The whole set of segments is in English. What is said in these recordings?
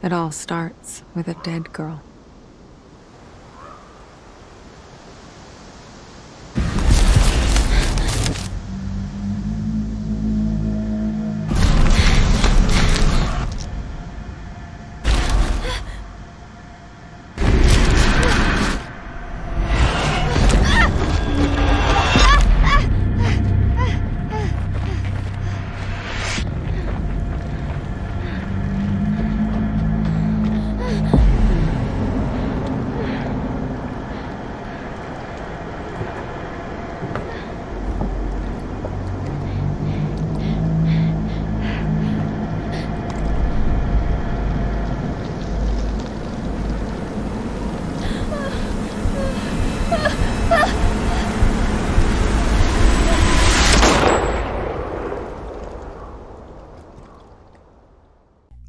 It all starts with a dead girl.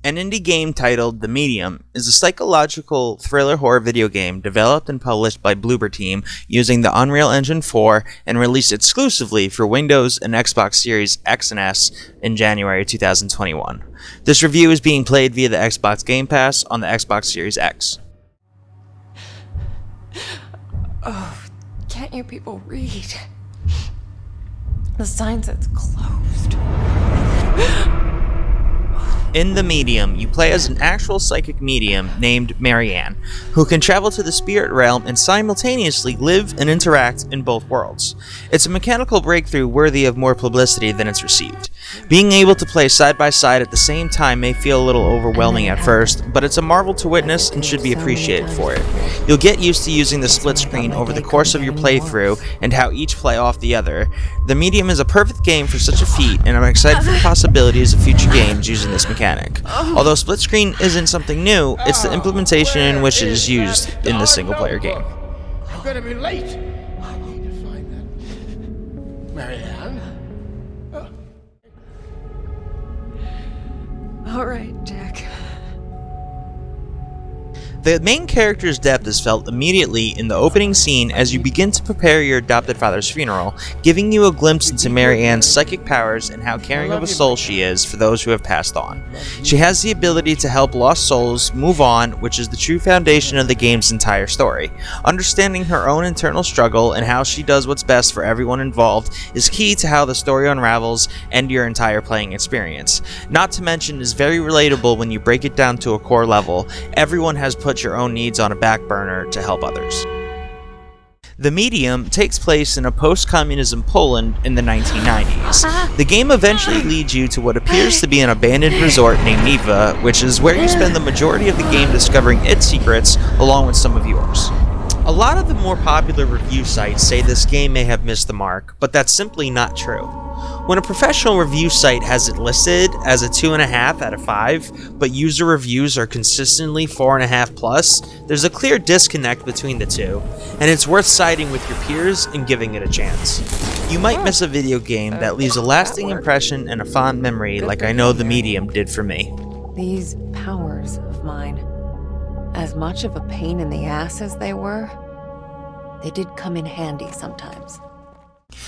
An indie game titled The Medium is a psychological thriller horror video game developed and published by Bloober Team using the Unreal Engine 4 and released exclusively for Windows and Xbox Series X and S in January 2021. This review is being played via the Xbox Game Pass on the Xbox Series X. Oh, can't you people read? The sign says closed. In The Medium, you play as an actual psychic medium named Marianne, who can travel to the spirit realm and simultaneously live and interact in both worlds. It's a mechanical breakthrough worthy of more publicity than it's received. Being able to play side by side at the same time may feel a little overwhelming at first, but it's a marvel to witness and should be appreciated for it. You'll get used to using the split screen over the course of your playthrough and how each play off the other. The Medium is a perfect game for such a feat, and I'm excited for the possibilities of future games using this mechanic. Although split screen isn't something new, it's the implementation in which it is used in the single player game. I'm gonna be late. I need to find that Marianne. All right, Jack. The main character's depth is felt immediately in the opening scene as you begin to prepare your adopted father's funeral, giving you a glimpse into Marianne's psychic powers and how caring of a soul she is for those who have passed on. She has the ability to help lost souls move on, which is the true foundation of the game's entire story. Understanding her own internal struggle and how she does what's best for everyone involved is key to how the story unravels and your entire playing experience. Not to mention, is very relatable when you break it down to a core level. Everyone has put your own needs on a back burner to help others. The Medium takes place in a post-communism Poland in the 1990s. The game eventually leads you to what appears to be an abandoned resort named Niva, which is where you spend the majority of the game discovering its secrets along with some of yours. A lot of the more popular review sites say this game may have missed the mark, but that's simply not true. When a professional review site has it listed as a 2.5 out of 5, but user reviews are consistently 4.5 plus, there's a clear disconnect between the two, and it's worth siding with your peers and giving it a chance. You might miss a video game that leaves a lasting impression and a fond memory like I know The Medium did for me. These powers of mine, as much of a pain in the ass as they were, they did come in handy sometimes.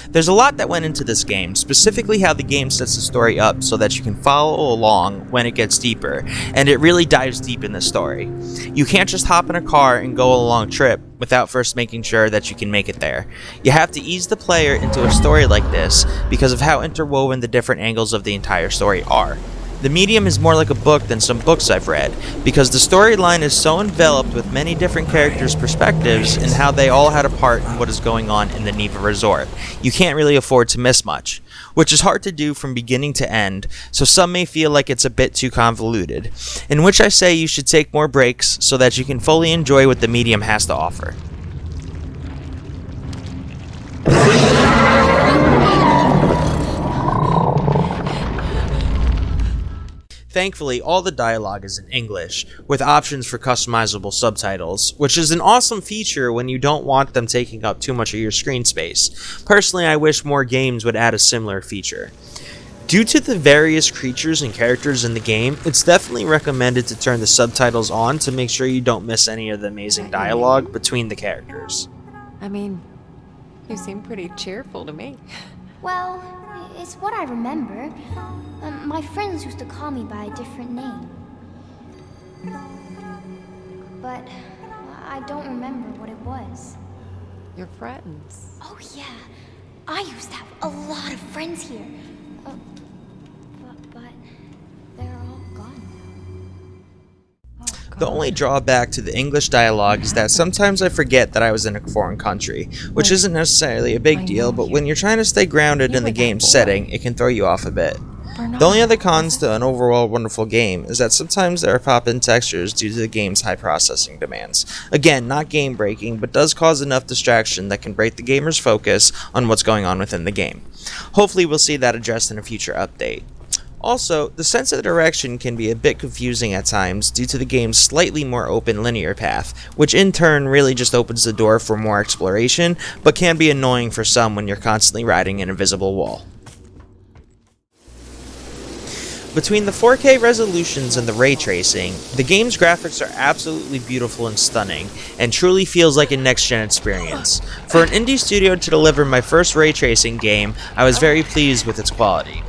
There's a lot that went into this game, specifically how the game sets the story up so that you can follow along when it gets deeper, and it really dives deep in the story. You can't just hop in a car and go on a long trip without first making sure that you can make it there. You have to ease the player into a story like this because of how interwoven the different angles of the entire story are. The Medium is more like a book than some books I've read, because the storyline is so enveloped with many different characters' perspectives and how they all had a part in what is going on in the Niva Resort. You can't really afford to miss much, which is hard to do from beginning to end, so some may feel like it's a bit too convoluted, in which I say you should take more breaks so that you can fully enjoy what the Medium has to offer. Thankfully, all the dialogue is in English, with options for customizable subtitles, which is an awesome feature when you don't want them taking up too much of your screen space. Personally, I wish more games would add a similar feature. Due to the various creatures and characters in the game, it's definitely recommended to turn the subtitles on to make sure you don't miss any of the amazing dialogue between the characters. I mean, you seem pretty cheerful to me. Well, it's what I remember. My friends used to call me by a different name. But I don't remember what it was. Your friends. Oh yeah, I used to have a lot of friends here. But they're all gone now. Oh, The only drawback to the English dialogue is that sometimes I forget that I was in a foreign country, which isn't necessarily a big deal, but when you're trying to stay grounded in the game's setting, it can throw you off a bit. The only other cons to an overall wonderful game is that sometimes there are pop-in textures due to the game's high processing demands. Again, not game-breaking, but does cause enough distraction that can break the gamer's focus on what's going on within the game. Hopefully we'll see that addressed in a future update. Also, the sense of direction can be a bit confusing at times due to the game's slightly more open linear path, which in turn really just opens the door for more exploration, but can be annoying for some when you're constantly riding an invisible wall. Between the 4K resolutions and the ray tracing, the game's graphics are absolutely beautiful and stunning, and truly feels like a next-gen experience. For an indie studio to deliver my first ray tracing game, I was very pleased with its quality.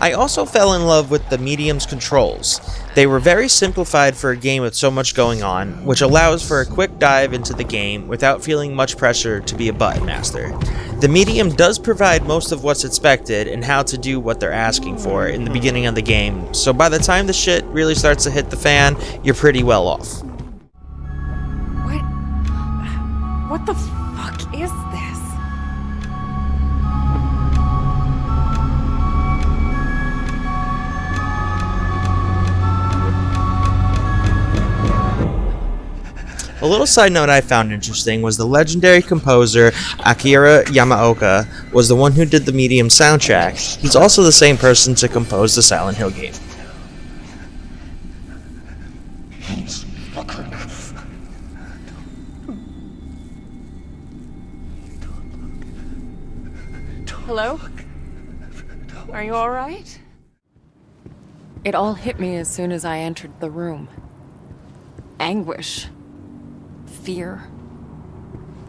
I also fell in love with the medium's controls. They were very simplified for a game with so much going on, which allows for a quick dive into the game without feeling much pressure to be a button master. The medium does provide most of what's expected and how to do what they're asking for in the beginning of the game, so by the time the shit really starts to hit the fan, you're pretty well off. What the fuck is this? A little side note I found interesting was the legendary composer Akira Yamaoka was the one who did the Medium soundtrack. He's also the same person to compose the Silent Hill game. Hello? Are you alright? It all hit me as soon as I entered the room. Anguish. Fear.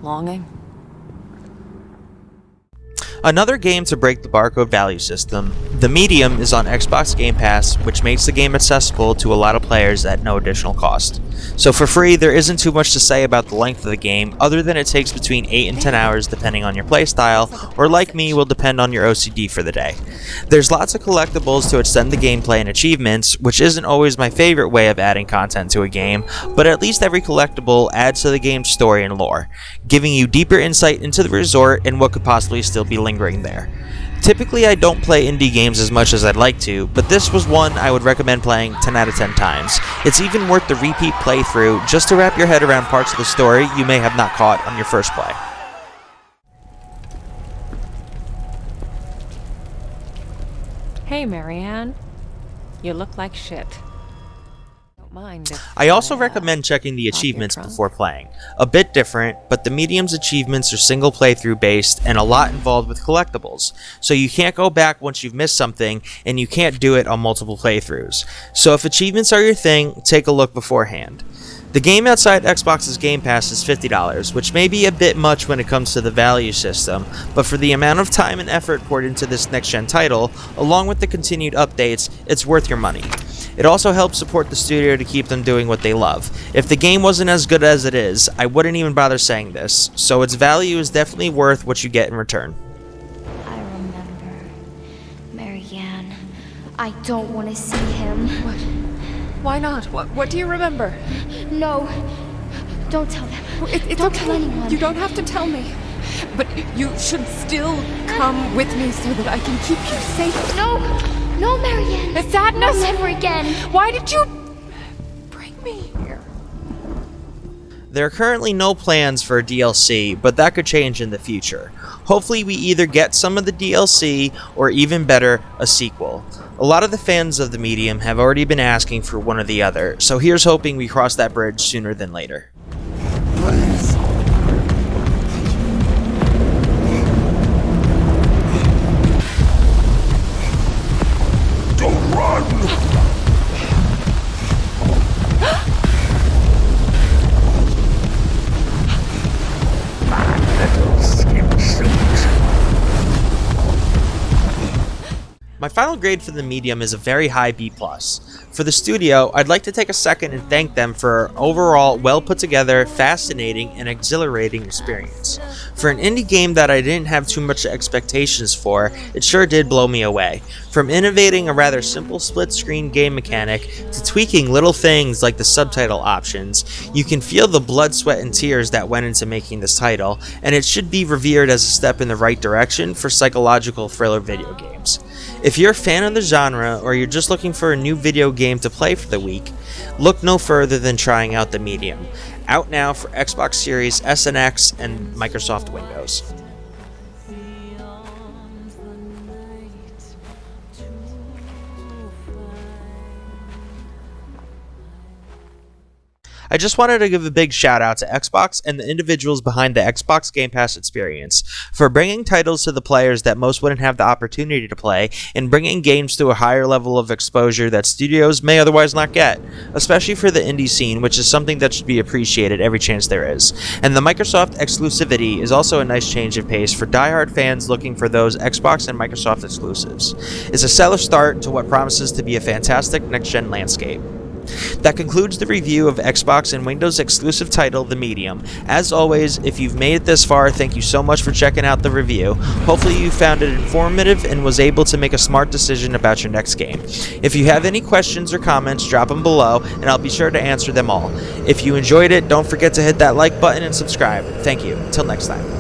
Longing. Another game to break the barcode value system, The Medium is on Xbox Game Pass, which makes the game accessible to a lot of players at no additional cost. So for free, there isn't too much to say about the length of the game, other than it takes between 8 and 10 hours depending on your playstyle, or like me, will depend on your OCD for the day. There's lots of collectibles to extend the gameplay and achievements, which isn't always my favorite way of adding content to a game, but at least every collectible adds to the game's story and lore, giving you deeper insight into the resort and what could possibly still be lingering there. Typically, I don't play indie games as much as I'd like to, but this was one I would recommend playing 10 out of 10 times. It's even worth the repeat playthrough just to wrap your head around parts of the story you may have not caught on your first play. Hey, Marianne. You look like shit. Don't mind if I also recommend checking the achievements before playing. A bit different, but the Medium's achievements are single playthrough based and a lot involved with collectibles, so you can't go back once you've missed something, and you can't do it on multiple playthroughs. So if achievements are your thing, take a look beforehand. The game outside Xbox's Game Pass is $50, which may be a bit much when it comes to the value system, but for the amount of time and effort poured into this next-gen title, along with the continued updates, it's worth your money. It also helps support the studio to keep them doing what they love. If the game wasn't as good as it is, I wouldn't even bother saying this, so its value is definitely worth what you get in return. I remember. Marianne. I don't want to see him. What? Why not? What do you remember? No. Don't tell them. It's Don't okay. tell anyone. You don't have to tell me. But you should still come with me so that I can keep you safe. No! No, Marianne! It's sadness! No, never again! Why did you bring me here? There are currently no plans for a DLC, but that could change in the future. Hopefully we either get some of the DLC, or even better, a sequel. A lot of the fans of the Medium have already been asking for one or the other, so here's hoping we cross that bridge sooner than later. Please. Don't run! My final grade for the Medium is a very high B+. For the studio, I'd like to take a second and thank them for an overall well put together, fascinating, and exhilarating experience. For an indie game that I didn't have too much expectations for, it sure did blow me away. From innovating a rather simple split-screen game mechanic to tweaking little things like the subtitle options, you can feel the blood, sweat, and tears that went into making this title, and it should be revered as a step in the right direction for psychological thriller video games. If you're a fan of the genre, or you're just looking for a new video game to play for the week, look no further than trying out The Medium. Out now for Xbox Series S and X and Microsoft Windows. I just wanted to give a big shout out to Xbox and the individuals behind the Xbox Game Pass experience for bringing titles to the players that most wouldn't have the opportunity to play, and bringing games to a higher level of exposure that studios may otherwise not get, especially for the indie scene, which is something that should be appreciated every chance there is. And the Microsoft exclusivity is also a nice change of pace for diehard fans looking for those Xbox and Microsoft exclusives. It's a stellar start to what promises to be a fantastic next-gen landscape. That concludes the review of Xbox and Windows exclusive title, The Medium. As always, if you've made it this far, thank you so much for checking out the review. Hopefully you found it informative and was able to make a smart decision about your next game. If you have any questions or comments, drop them below and I'll be sure to answer them all. If you enjoyed it, don't forget to hit that like button and subscribe. Thank you. Until next time.